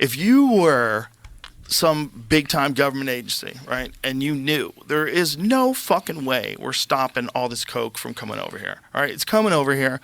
if you were some big-time government agency, right, and you knew there is no fucking way we're stopping all this coke from coming over here, all right? It's coming over here.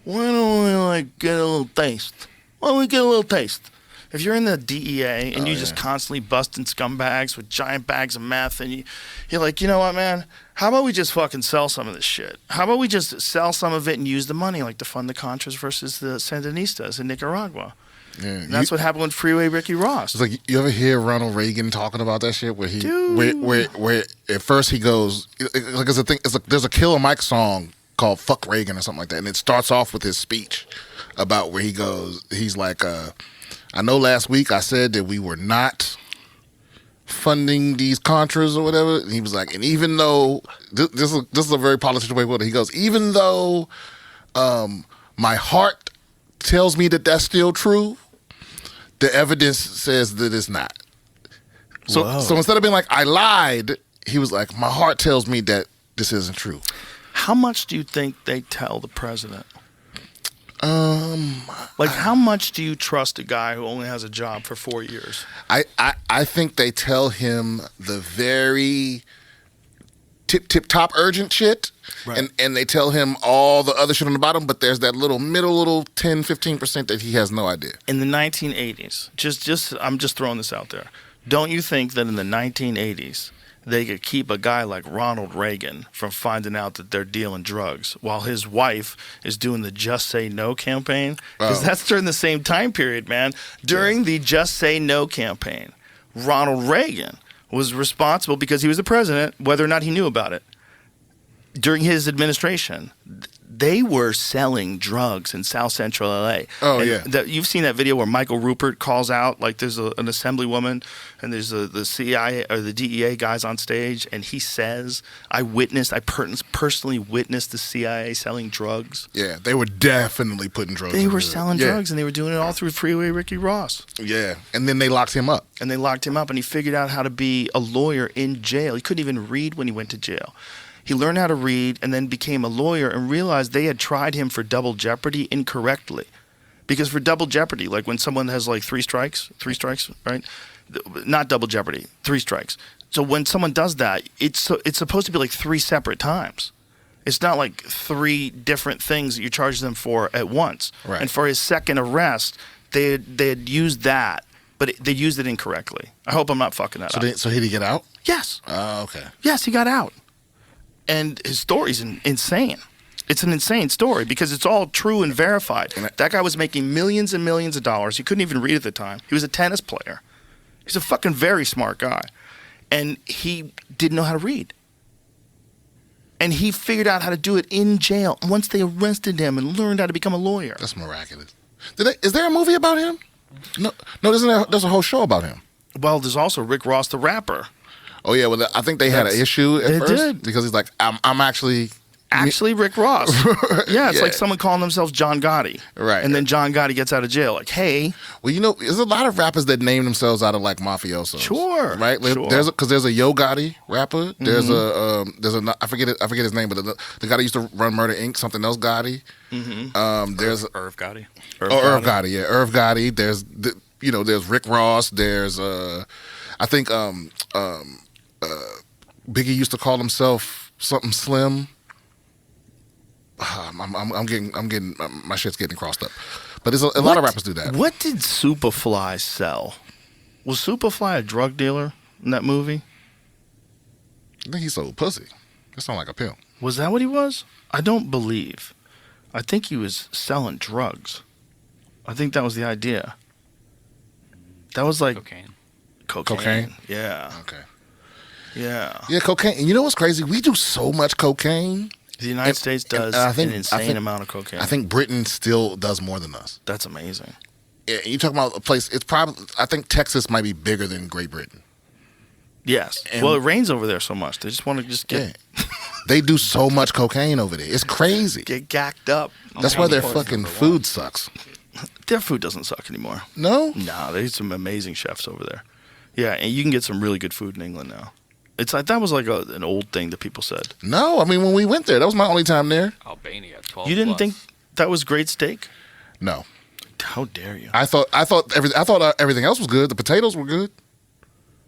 Why don't we, like, get a little taste? Why don't we get a little taste? If you're in the DEA and just constantly busting scumbags with giant bags of meth and you're like, you know what, man? How about we just fucking sell some of this shit? How about we just sell some of it and use the money like to fund the Contras versus the Sandinistas in Nicaragua? Yeah, and that's what happened with Freeway Ricky Ross. It's like, you ever hear Ronald Reagan talking about that shit where where at first he goes, like, it's a thing, it's like, there's a Killer Mike song called Fuck Reagan or something like that, and it starts off with his speech about where he goes, he's like, I know last week I said that we were not funding these Contras or whatever, and he was like, and even though this is a very political way to put it, he goes, even though my heart tells me that that's still true, the evidence says that it's not. So instead of being like, I lied, he was like, my heart tells me that this isn't true. How much do you think they tell the president? Like, how much do you trust a guy who only has a job for 4 years? I think they tell him the very tip-top urgent shit, right. and they tell him all the other shit on the bottom, but there's that little 10, 15% that he has no idea. In the 1980s, I'm just throwing this out there, don't you think that in the 1980s, they could keep a guy like Ronald Reagan from finding out that they're dealing drugs while his wife is doing the Just Say No campaign? Because that's during the same time period, man. During the Just Say No campaign, Ronald Reagan was responsible, because he was the president, whether or not he knew about it. During his administration, they were selling drugs in South Central LA. Oh, and yeah. You've seen that video where Michael Rupert calls out, like there's an assemblywoman and there's the CIA or the DEA guys on stage, and he says, I personally witnessed the CIA selling drugs. Yeah, they were definitely putting drugs. They were selling drugs, and they were doing it all through Freeway Ricky Ross. Yeah, and then they locked him up. And he figured out how to be a lawyer in jail. He couldn't even read when he went to jail. He learned how to read and then became a lawyer and realized they had tried him for double jeopardy incorrectly. Because for double jeopardy, like when someone has like three strikes, right? Not double jeopardy, 3 strikes. So when someone does that, it's supposed to be like 3 separate times. It's not like 3 different things that you charge them for at once. Right. And for his second arrest, they had used that, but they used it incorrectly. I hope I'm not fucking that up. So did he get out? Yes. Oh, okay. Yes, he got out. And his story's insane. It's an insane story because it's all true and verified. That guy was making millions and millions of dollars. He couldn't even read at the time. He was a tennis player. He's a fucking very smart guy. And he didn't know how to read. And he figured out how to do it in jail once they arrested him and learned how to become a lawyer. That's miraculous. Is there a movie about him? No, there's a whole show about him. Well, there's also Rick Ross, the rapper. Oh yeah, well I think they had an issue at first did. because he's like, I'm actually Rick Ross. Yeah, it's like someone calling themselves John Gotti. Right. And then John Gotti gets out of jail. Like, hey. Well, there's a lot of rappers that name themselves out of like mafiosos. Sure. Right? Sure. There's a Yo Gotti rapper. There's I forget his name, but the guy that used to run Murder Inc. Something else Gotti. Mm-hmm. There's Irv Gotti. Irv Gotti. Yeah, Irv Gotti. There's there's Rick Ross. There's I think Biggie used to call himself something Slim. I'm getting my shit's getting crossed up, but there's a lot of rappers do that. What did Superfly sell? Was Superfly a drug dealer in that movie? I think he sold pussy. That sounds like a pimp. Was that what he was? I don't believe. I think he was selling drugs. I think that was the idea. That was like cocaine. Yeah. Okay. Yeah. Yeah, cocaine. And you know what's crazy? We do so much cocaine. The United States does an insane amount of cocaine. I think Britain still does more than us. That's amazing. Yeah, you talk about a place. I think Texas might be bigger than Great Britain. Yes. Well, it rains over there so much. They just want to get. Yeah. They do so much cocaine over there. It's crazy. Get gacked up. That's why their fucking food sucks. Their food doesn't suck anymore. No? No, there's some amazing chefs over there. Yeah, and you can get some really good food in England now. It's like that was like an old thing that people said. No, I mean when we went there, that was my only time there. Albania, 12. You didn't think that was great steak? No. How dare you? I thought everything else was good. The potatoes were good.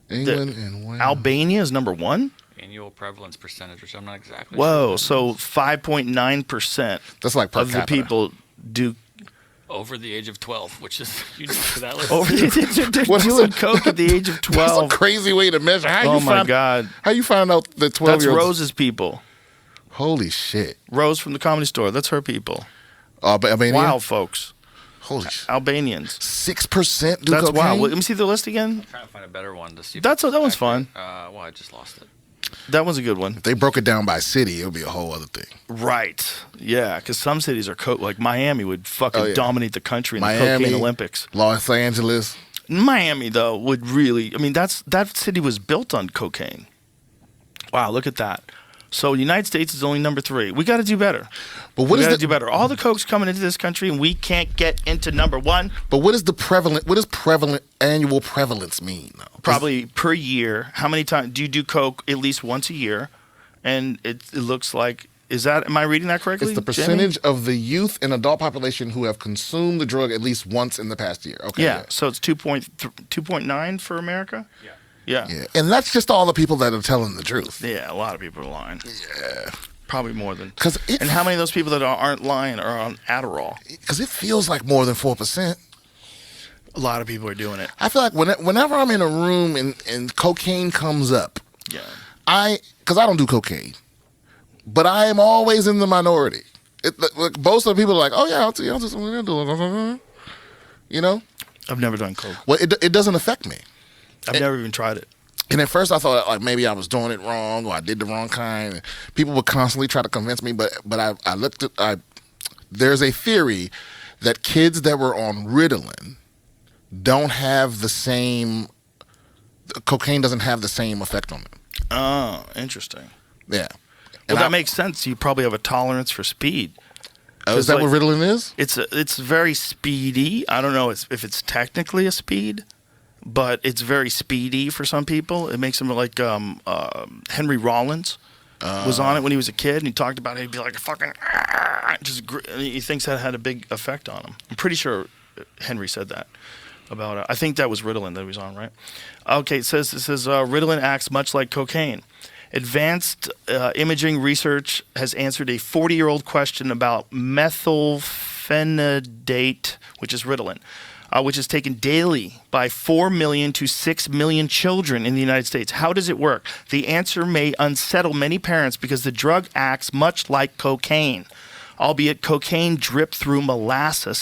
England and Wales. Albania is number 1? Annual prevalence percentage, which I'm not exactly Whoa, sure. So 5.9% That's like per of the capita. people do Over the age of 12, which is unique to that list. over they're What is doing it? coke at the age of That's 12. a crazy way to measure. How Oh you my find, God. How you find out that 12 That's year olds? Rose's people. Holy shit. Rose from the Comedy Store. That's her people. Albania? Wild folks. Holy shit. Albanians. 6% do That's cocaine? wild. Let me see the list again. I'm trying to find a better one to see. If That one's fun. Well, I just lost it. That one's a good one. If they broke it down by city, it would be a whole other thing. Right. Yeah, because some cities are like Miami would fucking Oh, yeah. dominate the country in Miami, the cocaine Olympics. Los Angeles. Miami, though, would really. I mean, that city was built on cocaine. Wow, look at that. So the United States is only number 3. We got to do better. But what we is got to the do better. All the coke's coming into this country, and we can't get into number 1. But what is the prevalent? What does prevalent annual prevalence mean? Though? Probably per year. How many times do you do coke? At least once a year, and it looks like. Is that? Am I reading that correctly? It's the percentage of the youth and adult population who have consumed the drug at least once in the past year. Okay. Yeah. So it's 2.9 for America. Yeah. Yeah. Yeah, and that's just all the people that are telling the truth. Yeah. A lot of people are lying. Yeah, Probably more than. and And how many of those people that aren't lying are on Adderall? because it feels like more than 4%. A lot of people are doing it. I feel like whenever I'm in a room and cocaine comes up, Yeah. because I don't do cocaine, but I am always in the minority. Like most of the people are like, oh yeah, I'll do something. You know, I've never done coke. well, it doesn't affect me. I've never even tried it. And at first I thought like maybe I was doing it wrong or I did the wrong kind. And people would constantly try to convince me, but I looked at there's a theory that kids that were on Ritalin don't have the same cocaine doesn't have the same effect on them. Oh, interesting. Yeah. Well, that makes sense. You probably have a tolerance for speed. Is that what Ritalin is? It's very speedy. I don't know if it's technically a speed, but it's very speedy for some people. It makes them like Henry Rollins was on it when he was a kid, and he talked about it. He'd be like fucking he thinks that had a big effect on him. I'm pretty sure Henry said that about it. I think that was Ritalin that he was on, right? Okay, it says Ritalin acts much like cocaine. Advanced imaging research has answered a 40-year-old question about methylphenidate, which is Ritalin, which is taken daily by 4 million to 6 million children in the United States. How does it work? The answer may unsettle many parents because the drug acts much like cocaine, albeit cocaine dripped through molasses